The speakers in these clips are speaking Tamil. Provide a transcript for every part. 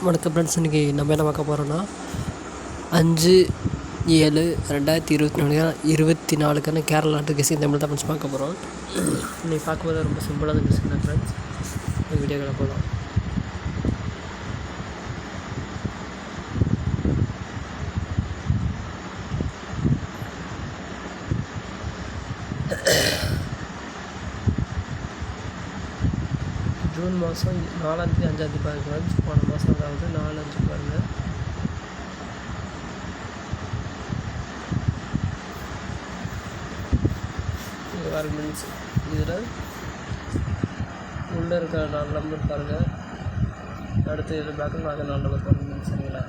வணக்கம் ஃப்ரெண்ட்ஸ், இன்றைக்கி நம்ம என்ன பார்க்க போகிறோன்னா 5/7/2024 கேரளா நாட்டு கெஸ்ஸிங் தமிழ் தான் ஃப்ரெண்ட்ஸ் பார்க்க போகிறோம். இன்றைக்கி பார்க்கும்போது ரொம்ப சிம்பிளான கெஸ்ஸிங் தான் ஃப்ரெண்ட்ஸ். வீடியோக்களை போகலாம். ஜூன் மாதம் 4ஆம் தேதி 5ஆம் தேதி பாருங்க ஃப்ரெண்ட்ஸ். போன மாதம் அதாவது 4/5 பாருங்கள். இது பாருங்க ஃப்ரெண்ட்ஸ், இதில் உள்ளே இருக்கிற 4 நம்பர் பாருங்கள். அடுத்து இதில் பேக்கில் நாங்கள் 4 நம்பர் பாருங்கள். சரிங்களா?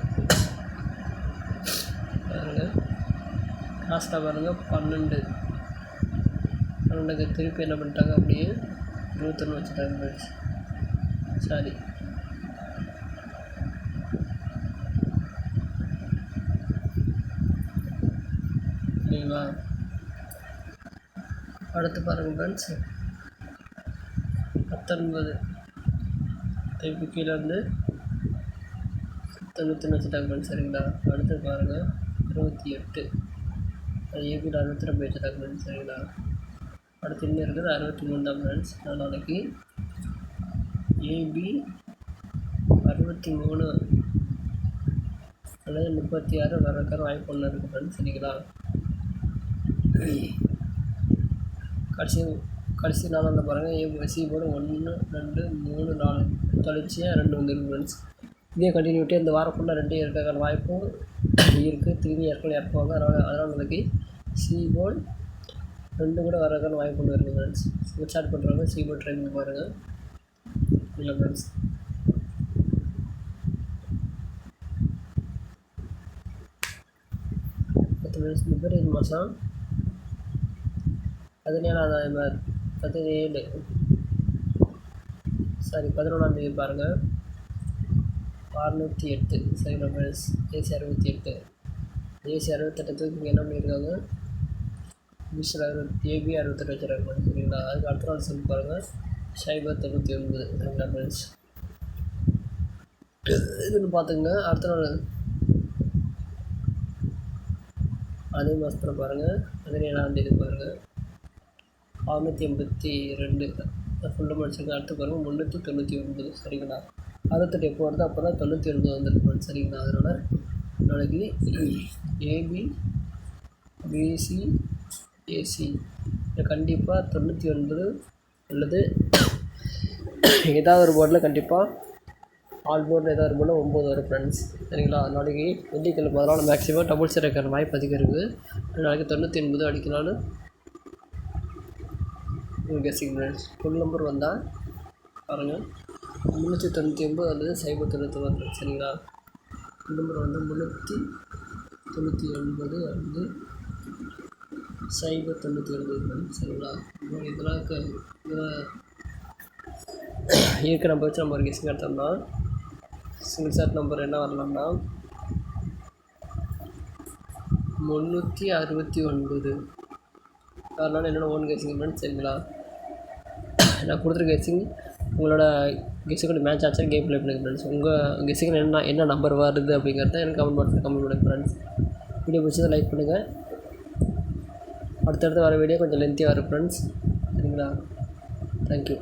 பாருங்கள் லாஸ்ட்டாக பாருங்கள் 12க்கு திருப்பி என்ன பண்ணிட்டாங்க, அப்படியே 21 வச்சுட்டாங்க ஃப்ரெண்ட்ஸ். சாரி, சரிங்களா? அடுத்து பாருங்கள் ஃப்ரெண்ட்ஸ், 19 திருப்பி கீழே வந்து 91 வச்சுட்டாங்க ஃப்ரெண்ட்ஸ். சரிங்களா? அடுத்து பாருங்கள் 28 அது ஏபியில் 62 வச்சுட்டாங்க ஃப்ரெண்ட்ஸ். சரிங்களா? அடுத்து இன்னும் இருக்குது 63 தான் ஃப்ரெண்ட்ஸ். நாளைக்கு ஏபி 63 அல்லது 36 வரக்கார வாய்ப்பு ஒன்று இருக்குது ஃப்ரெண்ட்ஸ். சரிங்களா? கடைசி 4 பாருங்கள். ஏபிசி போர்டு 1 2 3 4 தொடர்ச்சியாக 2 வந்துருக்கு ஃப்ரெண்ட்ஸ். இதே கண்டினியூட்டி இந்த வாரம் ஃபுல்லாக 2 இருக்கிற வாய்ப்பும் இருக்குது. திரும்பி இறக்குவாங்க. அதனால் நாளைக்கு சி போர்டு 2 கூட வரக்கான வாய்ப்பு ஒன்று இருக்குது ஃப்ரெண்ட்ஸ். ஸ்டார்ட் பண்ணுறவங்க சி போர்டு ட்ரை பண்ணி பாருங்கள். இல்லை ஃப்ரெண்ட்ஸ், பிப்ரவரி மாதம் 11ஆம் தேதி பாருங்கள் 608. சரிங்களா ஃப்ரெண்ட்ஸ்? ஏசி 68 தூக்கி என்ன பண்ணியிருக்காங்க, ஏபி 68 வச்சுருக்காங்க. சரிங்களா? அதுக்கு அடுத்த நாள் சொல்லி பாருங்கள் சைபர் 99. சரிங்களா ஃப்ரெண்ட்ஸ்? இதுன்னு பார்த்துங்க. அடுத்த நாள் அதே மாதத்தில் பாருங்கள் 17ஆம் தேதி பாருங்கள் 682 ஃபுல்லாக முடிச்சிருக்கேன். அடுத்து பாருங்கள் 399. சரிங்களா? 68 எப்போ வருது அப்போ தான் 99 வந்துருக்கு. சரிங்களா? அதனால் நாளைக்கு ஏபி பிசி ஏசி கண்டிப்பாக 99 அல்லது ஏதாவது ஒரு போர்டில் கண்டிப்பாக ஆல் போர்டில் ஏதாவது ஒரு போர்டில் 9 வரும் ஃப்ரெண்ட்ஸ். சரிங்களா? நாளைக்கு வெள்ளிக்கிழமை அதனால் மேக்ஸிமம் டபுள் செட் இருக்கிற வாய்ப்பு அதிகம் இருக்குது. நாளைக்கு 99 அடிக்கலான்னு கெஸ்ஸிங் ஃப்ரெண்ட்ஸ். ஃபுல் நம்பர் வந்தால் பாருங்கள் 399 அல்லது சைபர் 91. சரிங்களா? ஃபுல் நம்பர் வந்து 399 அல்லது சைபர் 99. சரிங்களா? இதெல்லாம் இருக்கிற நம்பர் வச்சு நம்ம ஒரு கெஸ்ஸிங் எடுத்தோம்னா சிங்கிள் ஷாட் நம்பர் என்ன வரலாம்னா 369. அதனால் என்னோட ஓன் கெஸ்ஸிங் ஃப்ரெண்ட்ஸ். சரிங்களா? நான் கொடுத்துருக்க கெஸ்ஸிங் உங்களோட கெஸ்ஸுக்கு மேட்ச் ஆச்சா கேம் ப்ளே பண்ணுங்க ஃப்ரெண்ட்ஸ். உங்கள் கெஸ்ஸிங் என்ன நம்பர் வருது அப்படிங்கிறத எனக்கு கமெண்ட் பண்ணுங்கள் ஃப்ரெண்ட்ஸ். வீடியோ பிடிச்சதை லைக் பண்ணுங்கள். அடுத்தடுத்து வர வீடியோ கொஞ்சம் லென்த்தியாக வரும் ஃப்ரெண்ட்ஸ். சரிங்களா? தேங்க்யூ.